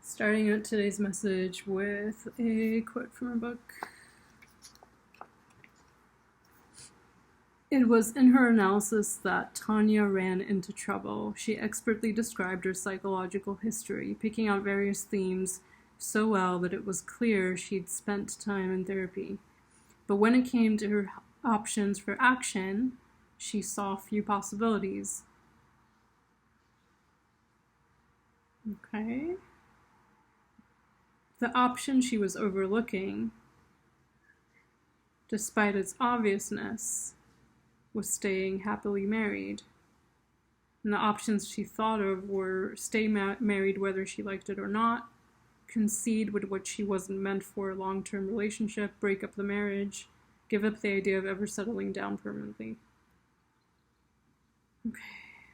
Starting out today's message with a quote from a book. It was in her analysis that Tanya ran into trouble. She expertly described her psychological history, picking out various themes so well that it was clear she'd spent time in therapy. But when it came to her options for action, she saw few possibilities. Okay. The option she was overlooking, despite its obviousness, was staying happily married. And the options she thought of were stay married whether she liked it or not, concede with what she wasn't meant for a long-term relationship, break up the marriage, give up the idea of ever settling down permanently. Okay.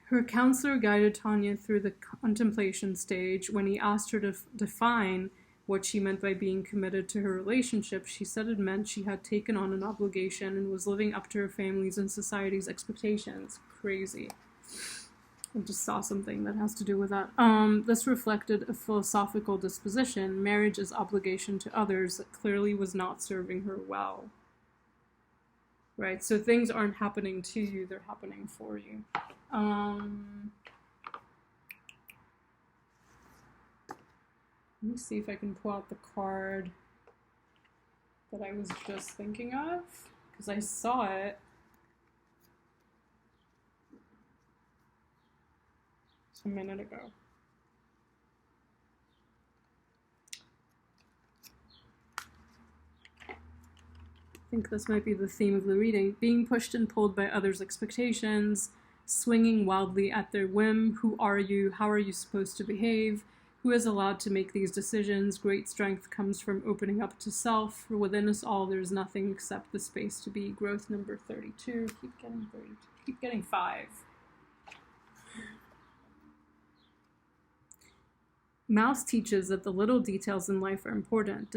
Her counselor guided Tanya through the contemplation stage. When he asked her to define what she meant by being committed to her relationship, she said it meant she had taken on an obligation and was living up to her family's and society's expectations. Crazy. I just saw something that has to do with that. This reflected a philosophical disposition, marriage as obligation to others, that clearly was not serving her well. Right? So things aren't happening to you, they're happening for you. Let me see if I can pull out the card that I was just thinking of, because I saw it. A minute ago. I think this might be the theme of the reading. Being pushed and pulled by others' expectations, swinging wildly at their whim. Who are you? How are you supposed to behave? Who is allowed to make these decisions? Great strength comes from opening up to self. For within us all, there's nothing except the space to be. Growth number 32. Keep getting 5. Mouse teaches that the little details in life are important.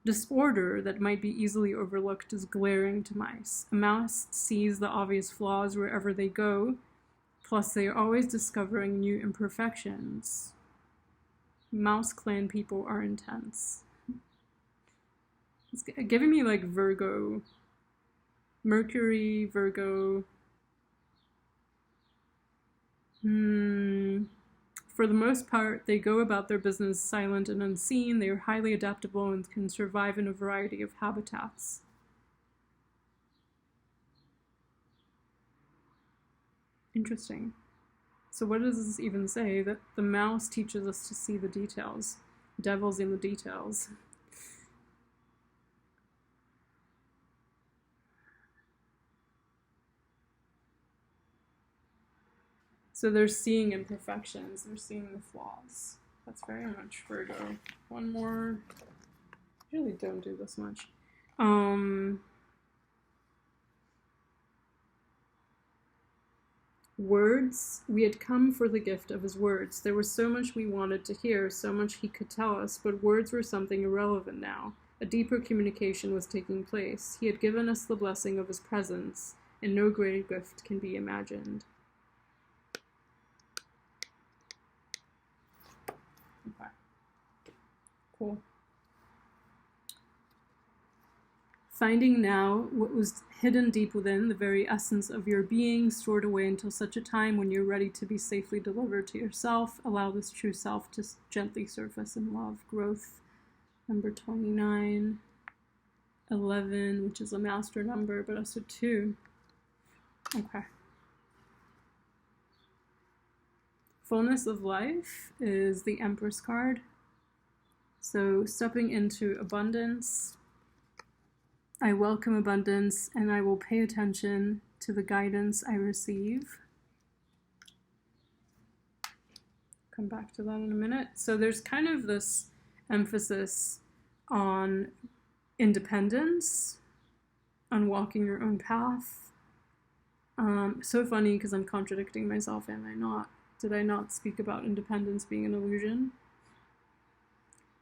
Disorder that might be easily overlooked is glaring to mice. A mouse sees the obvious flaws wherever they go, plus they are always discovering new imperfections. Mouse clan people are intense. It's giving me like Virgo. Mercury, Virgo. For the most part, they go about their business silent and unseen. They are highly adaptable and can survive in a variety of habitats. Interesting. So what does this even say? That the mouse teaches us to see the details. Devil's in the details. So they're seeing imperfections, they're seeing the flaws. That's very much Virgo. One more. I really don't do this much. Words. We had come for the gift of his words. There was so much we wanted to hear, so much he could tell us, but words were something irrelevant now. A deeper communication was taking place. He had given us the blessing of his presence, and no greater gift can be imagined. Okay. Cool. Finding now what was hidden deep within, the very essence of your being, stored away until such a time when you're ready to be safely delivered to yourself. Allow this true self to gently surface in love. Growth, number 29. 11, which is a master number, but also 2. Okay. Fullness of life is the Empress card. So stepping into abundance. I welcome abundance and I will pay attention to the guidance I receive. Come back to that in a minute. So there's kind of this emphasis on independence, on walking your own path. So funny because I'm contradicting myself, am I not? Did I not speak about independence being an illusion?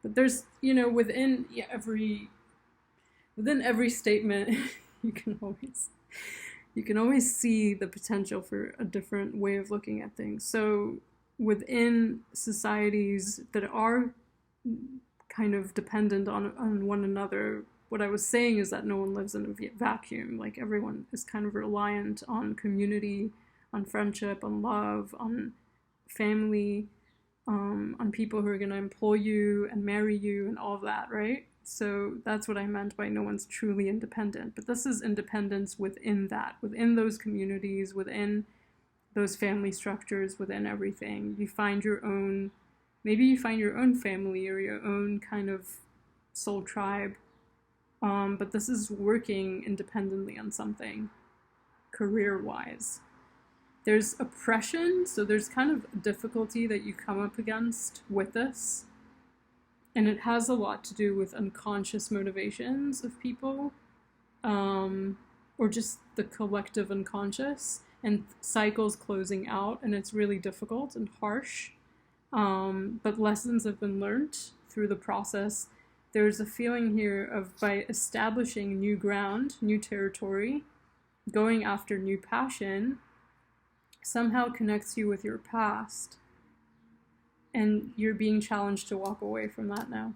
But there's, within every statement, you can always see the potential for a different way of looking at things. So within societies that are kind of dependent on one another, what I was saying is that no one lives in a vacuum. Like, everyone is kind of reliant on community, on friendship, on love, on family, on people who are going to employ you and marry you and all of that, right? So that's what I meant by no one's truly independent. But this is independence within that, within those communities, within those family structures, within everything. You find your own, maybe you find your own family or your own kind of soul tribe. But this is working independently on something, career-wise. There's oppression, so there's kind of difficulty that you come up against with this. And it has a lot to do with unconscious motivations of people, or just the collective unconscious, and cycles closing out, and it's really difficult and harsh. But lessons have been learned through the process. There's a feeling here of, by establishing new ground, new territory, going after new passion, somehow connects you with your past. And you're being challenged to walk away from that now,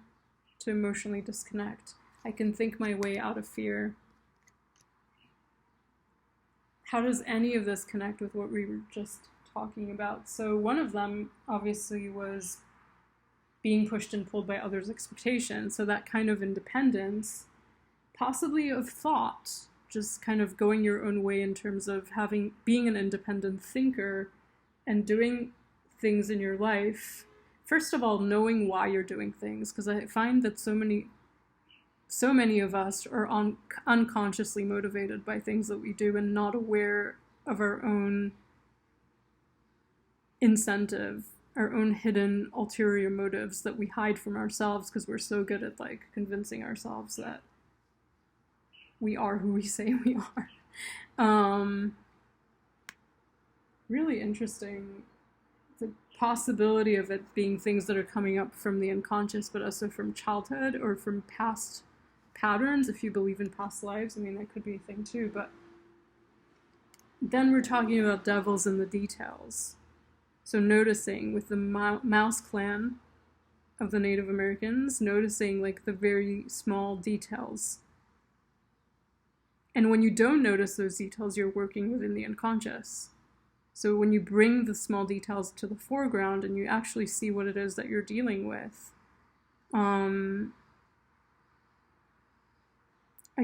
to emotionally disconnect. I can think my way out of fear. How does any of this connect with what we were just talking about? So one of them obviously was being pushed and pulled by others' expectations. So that kind of independence, possibly of thought, just kind of going your own way in terms of being an independent thinker and doing things in your life. First of all, knowing why you're doing things, because I find that so many of us are unconsciously motivated by things that we do and not aware of our own incentive, our own hidden ulterior motives that we hide from ourselves because we're so good at like convincing ourselves that we are who we say we are. Really interesting. The possibility of it being things that are coming up from the unconscious, but also from childhood or from past patterns, if you believe in past lives. I mean, that could be a thing too, but then we're talking about devils in the details. So noticing with the Mouse Clan of the Native Americans, noticing like the very small details. And when you don't notice those details, you're working within the unconscious. So when you bring the small details to the foreground and you actually see what it is that you're dealing with, I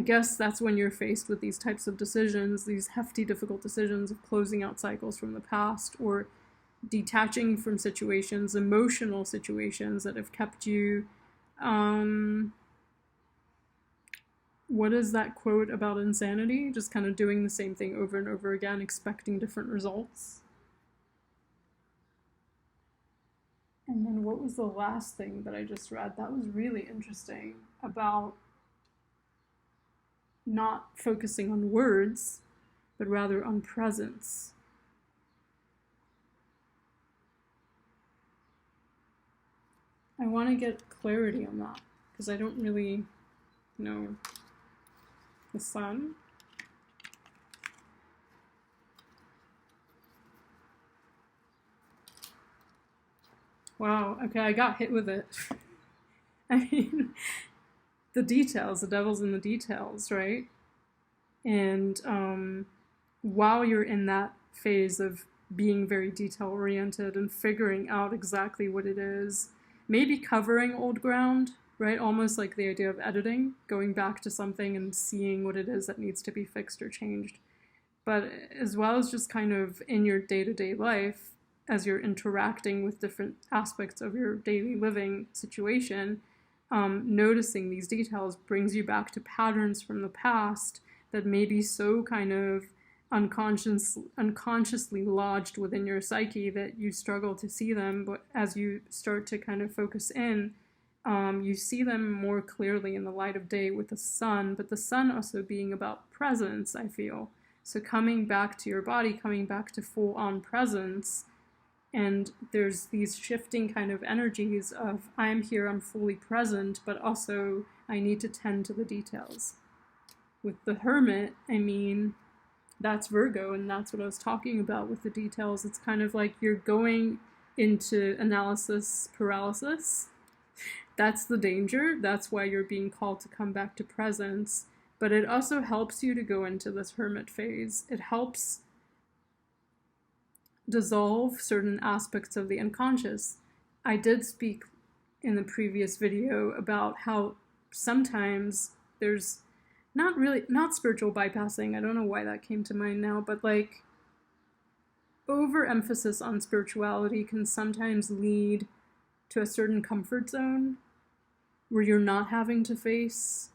guess that's when you're faced with these types of decisions, these hefty, difficult decisions of closing out cycles from the past or detaching from situations, emotional situations that have kept you, what is that quote about insanity? Just kind of doing the same thing over and over again, expecting different results. And then what was the last thing that I just read? That was really interesting, about not focusing on words, but rather on presence. I want to get clarity on that, because I don't really know. The sun. Wow, okay, I got hit with it. I mean, the details, the devil's in the details, right? And while you're in that phase of being very detail-oriented and figuring out exactly what it is, maybe covering old ground, right? Almost like the idea of editing, going back to something and seeing what it is that needs to be fixed or changed. But as well as just kind of in your day-to-day life, as you're interacting with different aspects of your daily living situation, noticing these details brings you back to patterns from the past that may be so kind of unconsciously lodged within your psyche that you struggle to see them. But as you start to kind of focus in, you see them more clearly in the light of day with the sun, but the sun also being about presence, I feel. So coming back to your body, coming back to full-on presence, and there's these shifting kind of energies of, I'm here, I'm fully present, but also I need to tend to the details. With the Hermit, I mean, that's Virgo, and that's what I was talking about with the details. It's kind of like you're going into analysis paralysis. That's the danger. That's why you're being called to come back to presence. But it also helps you to go into this hermit phase. It helps dissolve certain aspects of the unconscious. I did speak in the previous video about how sometimes there's not spiritual bypassing. I don't know why that came to mind now, but like overemphasis on spirituality can sometimes lead to a certain comfort zone where you're not having to face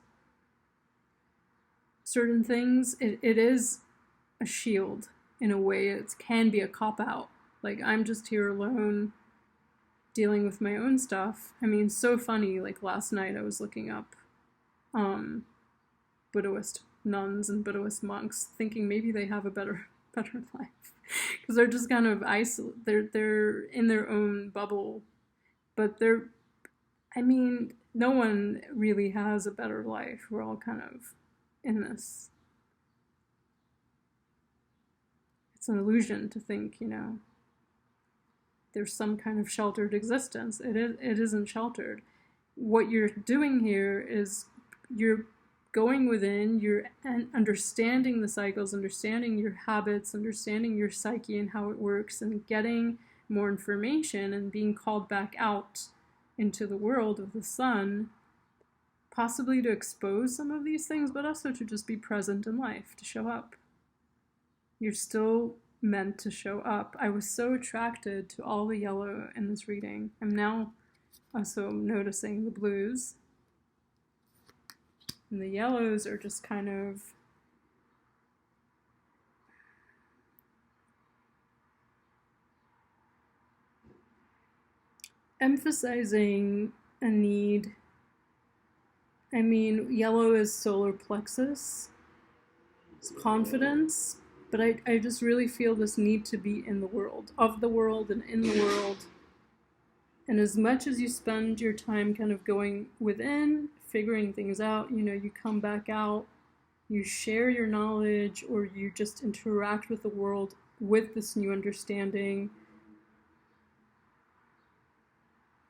certain things. It is a shield in a way. It can be a cop-out. Like, I'm just here alone dealing with my own stuff. I mean, so funny, like last night I was looking up Buddhist nuns and Buddhist monks, thinking maybe they have a better life. Because they're just kind of isolated. They're in their own bubble. But no one really has a better life. We're all kind of in this. It's an illusion to think, there's some kind of sheltered existence. It isn't sheltered. What you're doing here is you're going within, you're understanding the cycles, understanding your habits, understanding your psyche and how it works, and getting more information and being called back out into the world of the sun, possibly to expose some of these things, but also to just be present in life, to show up. You're still meant to show up. I was so attracted to all the yellow in this reading. I'm now also noticing the blues. And the yellows are just kind of emphasizing a need. I mean, yellow is solar plexus, it's confidence, but I just really feel this need to be in the world, of the world and in the world. And as much as you spend your time kind of going within, figuring things out, you come back out, you share your knowledge, or you just interact with the world with this new understanding,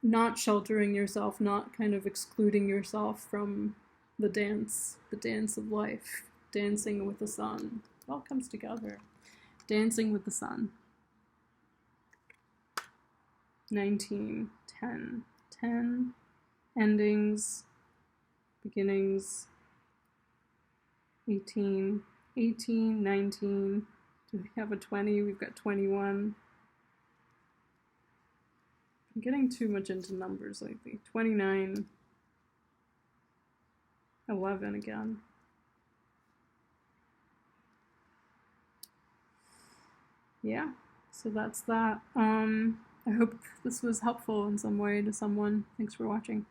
not sheltering yourself, not kind of excluding yourself from the dance of life, dancing with the sun. It all comes together. Dancing with the sun. 19, 10, 10, endings, beginnings, 18, 18, 19, do we have a 20? We've got 21. I'm getting too much into numbers lately. 29, 11 again. Yeah, so that's that. I hope this was helpful in some way to someone. Thanks for watching.